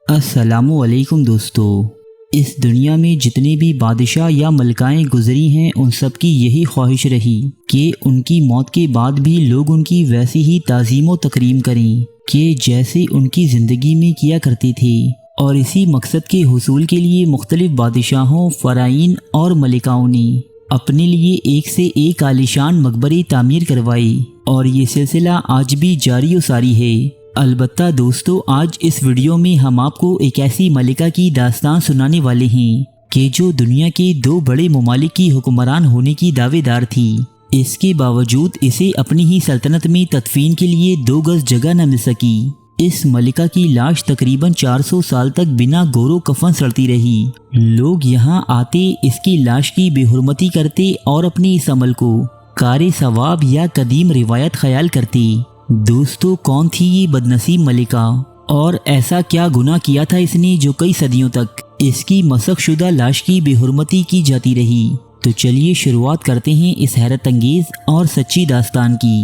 السلام علیکم دوستو۔ اس دنیا میں جتنے بھی بادشاہ یا ملکائیں گزری ہیں ان سب کی یہی خواہش رہی کہ ان کی موت کے بعد بھی لوگ ان کی ویسی ہی تعظیم و تکریم کریں کہ جیسے ان کی زندگی میں کیا کرتے تھے، اور اسی مقصد کے حصول کے لیے مختلف بادشاہوں، فرائین اور ملکاؤں نے اپنے لیے ایک سے ایک عالیشان مقبرے تعمیر کروائے، اور یہ سلسلہ آج بھی جاری و ساری ہے۔ البتہ دوستو، آج اس ویڈیو میں ہم آپ کو ایک ایسی ملکہ کی داستان سنانے والے ہیں کہ جو دنیا کے دو بڑے ممالک کی حکمران ہونے کی دعوے دار تھی۔ اس کے باوجود اسے اپنی ہی سلطنت میں تدفین کے لیے 2 گز جگہ نہ مل سکی۔ اس ملکہ کی لاش تقریباً 400 سال تک بنا گور و کفن سڑتی رہی۔ لوگ یہاں آتے، اس کی لاش کی بے حرمتی کرتے اور اپنے اس عمل کو کار ثواب یا قدیم روایت خیال کرتے۔ دوستو، کون تھی یہ بدنصیب ملکہ، اور ایسا کیا گناہ کیا تھا اس نے جو کئی صدیوں تک اس کی مسخ شدہ لاش کی بے حرمتی کی جاتی رہی؟ تو چلیے شروعات کرتے ہیں اس حیرت انگیز اور سچی داستان کی۔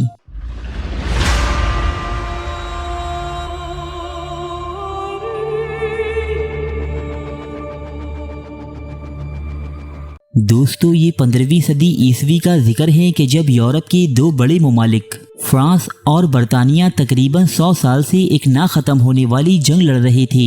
دوستو، یہ 15ویں صدی عیسوی کا ذکر ہے کہ جب یورپ کے 2 بڑے ممالک فرانس اور برطانیہ تقریباً 100 سال سے ایک نہ ختم ہونے والی جنگ لڑ رہے تھے۔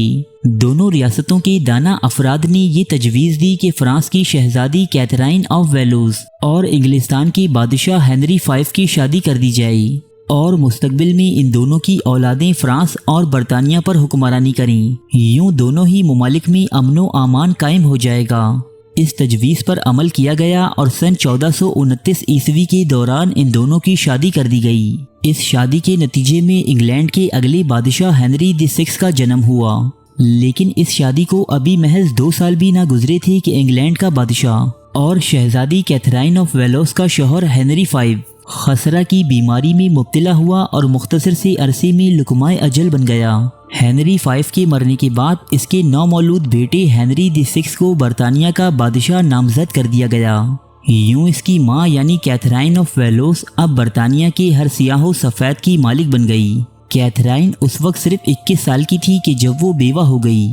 دونوں ریاستوں کے دانا افراد نے یہ تجویز دی کہ فرانس کی شہزادی کیتھرائن آف ویلوز اور انگلستان کے بادشاہ ہنری 5 کی شادی کر دی جائے، اور مستقبل میں ان دونوں کی اولادیں فرانس اور برطانیہ پر حکمرانی کریں۔ یوں دونوں ہی ممالک میں امن و امان قائم ہو جائے گا۔ اس تجویز پر عمل کیا گیا اور سن 1429 عیسوی کے دوران ان دونوں کی شادی کر دی گئی۔ اس شادی کے نتیجے میں انگلینڈ کے اگلے بادشاہ ہنری VI کا جنم ہوا، لیکن اس شادی کو ابھی محض 2 سال بھی نہ گزرے تھے کہ انگلینڈ کا بادشاہ اور شہزادی کیتھرائن آف ویلوس کا شوہر ہنری 5 خسرہ کی بیماری میں مبتلا ہوا اور مختصر سے عرصے میں لقمۂ اجل بن گیا۔ ہنری 5 کے مرنے کے بعد اس کے نومولود بیٹے ہنری VI کو برطانیہ کا بادشاہ نامزد کر دیا گیا۔ یوں اس کی ماں یعنی کیتھرائن آف ویلوس اب برطانیہ کے ہر سیاہ و سفید کی مالک بن گئی۔ کیتھرائن اس وقت صرف 21 سال کی تھی کہ جب وہ بیوہ ہو گئی۔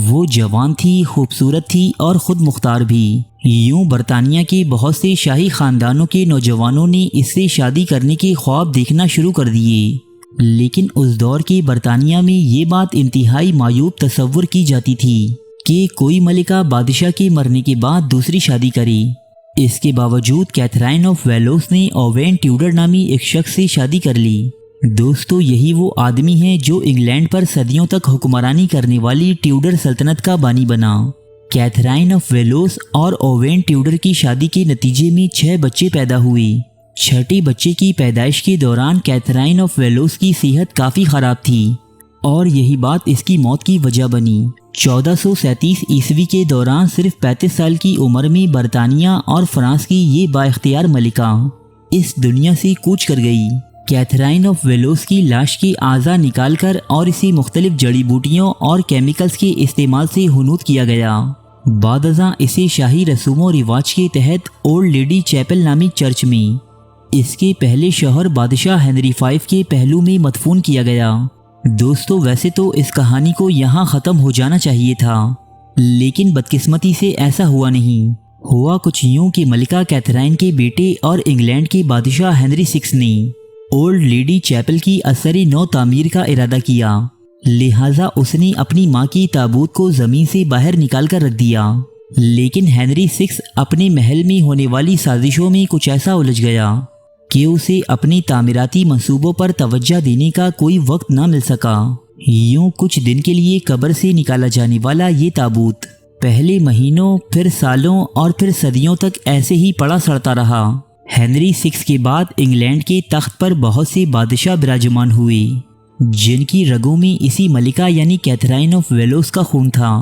وہ جوان تھی، خوبصورت تھی اور خود مختار بھی۔ یوں برطانیہ کے بہت سے شاہی خاندانوں کے نوجوانوں نے اس سے شادی کرنے کے خواب دیکھنا شروع کر دیے، لیکن اس دور کے برطانیہ میں یہ بات انتہائی معیوب تصور کی جاتی تھی کہ کوئی ملکہ بادشاہ کے مرنے کے بعد دوسری شادی کرے۔ اس کے باوجود کیتھرائن آف ویلوس نے اووین ٹیوڈر نامی ایک شخص سے شادی کر لی۔ دوستو، یہی وہ آدمی ہے جو انگلینڈ پر صدیوں تک حکمرانی کرنے والی ٹیوڈر سلطنت کا بانی بنا۔ کیتھرائن آف ویلوس اور اووین ٹیوڈر کی شادی کے نتیجے میں 6 بچے پیدا ہوئے۔ 6ٹے بچے کی پیدائش کے دوران کیتھرائن آف ویلوس کی صحت کافی خراب تھی، اور یہی بات اس کی موت کی وجہ بنی۔ 1437 عیسوی کے دوران صرف 35 سال کی عمر میں برطانیہ اور فرانس کی یہ با اختیار ملکہ اس دنیا سے کوچ کر گئی۔ کیتھرائن آف ویلوس کی لاش کے اعضاء نکال کر اور اسے مختلف جڑی بوٹیوں اور کیمیکلز کے استعمال سے حنوط کیا گیا۔ بعد ازاں اسے شاہی رسوم و رواج کے تحت اولڈ لیڈی چیپل نامی چرچ میں اس کے پہلے شوہر بادشاہ ہنری 5 کے پہلو میں مدفون کیا گیا۔ دوستو، ویسے تو اس کہانی کو یہاں ختم ہو جانا چاہیے تھا، لیکن بدقسمتی سے ایسا ہوا نہیں۔ ہوا کچھ یوں کہ ملکہ کیتھرائن کے بیٹے اور انگلینڈ کے بادشاہ ہنری 6 نے اولڈ لیڈی چیپل کی اثری نو تعمیر کا ارادہ کیا، لہٰذا اس نے اپنی ماں کی تابوت کو زمین سے باہر نکال کر رکھ دیا۔ لیکن ہنری 6 اپنے محل میں ہونے والی سازشوں میں کچھ ایسا الجھ گیا کہ اسے اپنے تعمیراتی منصوبوں پر توجہ دینے کا کوئی وقت نہ مل سکا۔ یوں کچھ دن کے لیے قبر سے نکالا جانے والا یہ تابوت پہلے مہینوں، پھر سالوں اور پھر صدیوں تک ایسے ہی پڑا سڑتا رہا۔ ہنری 6 کے بعد انگلینڈ کے تخت پر بہت سے بادشاہ براجمان ہوئے جن کی رگوں میں اسی ملکہ یعنی کیتھرائن آف ویلوس کا خون تھا۔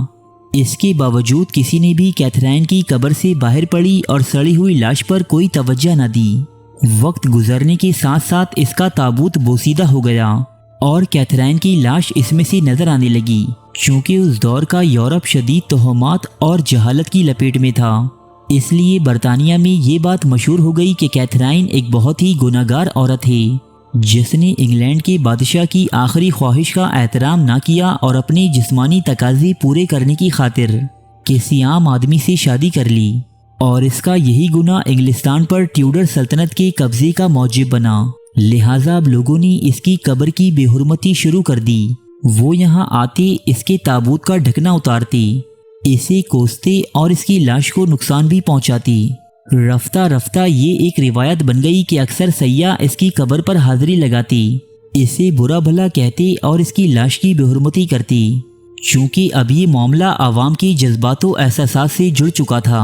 اس کے باوجود کسی نے بھی کیتھرائن کی قبر سے باہر پڑی اور سڑی ہوئی لاش پر کوئی توجہ نہ دی۔ وقت گزرنے کے ساتھ ساتھ اس کا تابوت بوسیدہ ہو گیا اور کیتھرائن کی لاش اس میں سے نظر آنے لگی۔ چونکہ اس دور کا یورپ شدید تہمات اور جہالت کی لپیٹ میں تھا، اس لیے برطانیہ میں یہ بات مشہور ہو گئی کہ کیتھرائن ایک بہت ہی گناہگار عورت ہے۔ جس نے انگلینڈ کے بادشاہ کی آخری خواہش کا احترام نہ کیا اور اپنے جسمانی تقاضے پورے کرنے کی خاطر کسی عام آدمی سے شادی کر لی، اور اس کا یہی گناہ انگلستان پر ٹیوڈر سلطنت کے قبضے کا موجب بنا۔ لہٰذا اب لوگوں نے اس کی قبر کی بے حرمتی شروع کر دی۔ وہ یہاں آتے، اس کے تابوت کا ڈھکنا اتارتے، اسے کوستے اور اس کی لاش کو نقصان بھی پہنچاتی۔ رفتہ رفتہ یہ ایک روایت بن گئی کہ اکثر سیاح اس کی قبر پر حاضری لگاتی، اسے برا بھلا کہتے اور اس کی لاش کی بے حرمتی کرتی۔ چونکہ اب یہ معاملہ عوام کے جذبات و احساسات سے جڑ چکا تھا،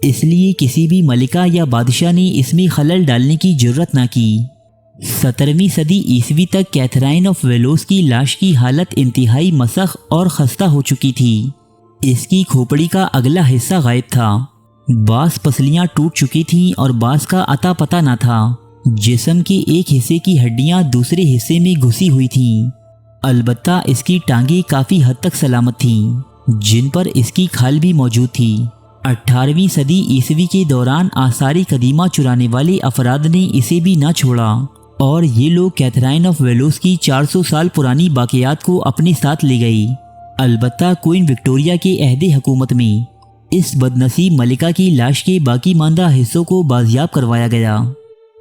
اس لیے کسی بھی ملکہ یا بادشاہ نے اس میں خلل ڈالنے کی جرت نہ کی۔ 17ویں صدی عیسوی تک کیتھرائن آف ویلوس کی لاش کی حالت انتہائی مسخ اور خستہ ہو چکی تھی۔ اس کی کھوپڑی کا اگلا حصہ غائب تھا، بعض پسلیاں ٹوٹ چکی تھیں اور بعض کا عطا پتہ نہ تھا۔ جسم کے ایک حصے کی ہڈیاں دوسرے حصے میں گھسی ہوئی تھیں، البتہ اس کی ٹانگیں کافی حد تک سلامت تھیں، جن پر اس کی کھال بھی موجود تھی۔ 18ویں صدی عیسوی کے دوران آثار قدیمہ چرانے والے افراد نے اسے بھی نہ چھوڑا، اور یہ لوگ کیتھرائن آف ویلوس کی 400 سال پرانی باقیات کو اپنے ساتھ لے گئی۔ البتہ کوئن وکٹوریہ کے عہد حکومت میں اس بدنصیب ملکہ کی لاش کے باقی ماندہ حصوں کو بازیاب کروایا گیا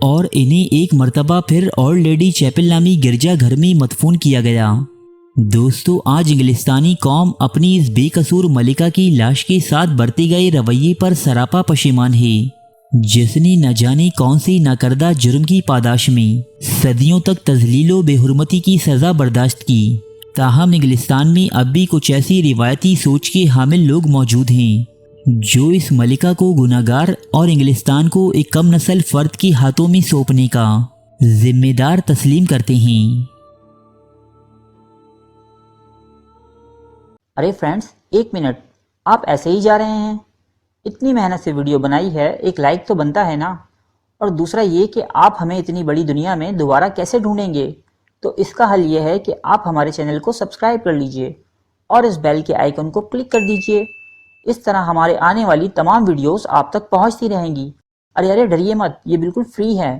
اور انہیں ایک مرتبہ پھر اولڈ لیڈی چیپل نامی گرجا گھر میں مدفون کیا گیا۔ دوستو، آج انگلستانی قوم اپنی اس بے قصور ملکہ کی لاش کے ساتھ برتے گئے رویے پر سراپا پشیمان ہے، جس نے نہ جانے کون سی ناکردہ جرم کی پاداش میں صدیوں تک تذلیل و بے حرمتی کی سزا برداشت کی۔ تاہم انگلستان میں اب بھی کچھ ایسی روایتی سوچ کے حامل لوگ موجود ہیں جو اس ملکہ کو گناہگار اور انگلستان کو ایک کم نسل فرد کے ہاتھوں میں سونپنے کا ذمہ دار تسلیم کرتے ہیں۔ ارے فرینڈز، ایک منٹ، آپ ایسے ہی جا رہے ہیں؟ اتنی محنت سے ویڈیو بنائی ہے، ایک لائک تو بنتا ہے نا؟ اور دوسرا یہ کہ آپ ہمیں اتنی بڑی دنیا میں دوبارہ کیسے ڈھونڈیں گے؟ تو اس کا حل یہ ہے کہ آپ ہمارے چینل کو سبسکرائب کر لیجئے اور اس بیل کے آئیکن کو کلک کر دیجئے۔ اس طرح ہمارے آنے والی تمام ویڈیوز آپ تک پہنچتی رہیں گی۔ ارے ڈریے مت، یہ بالکل فری ہے۔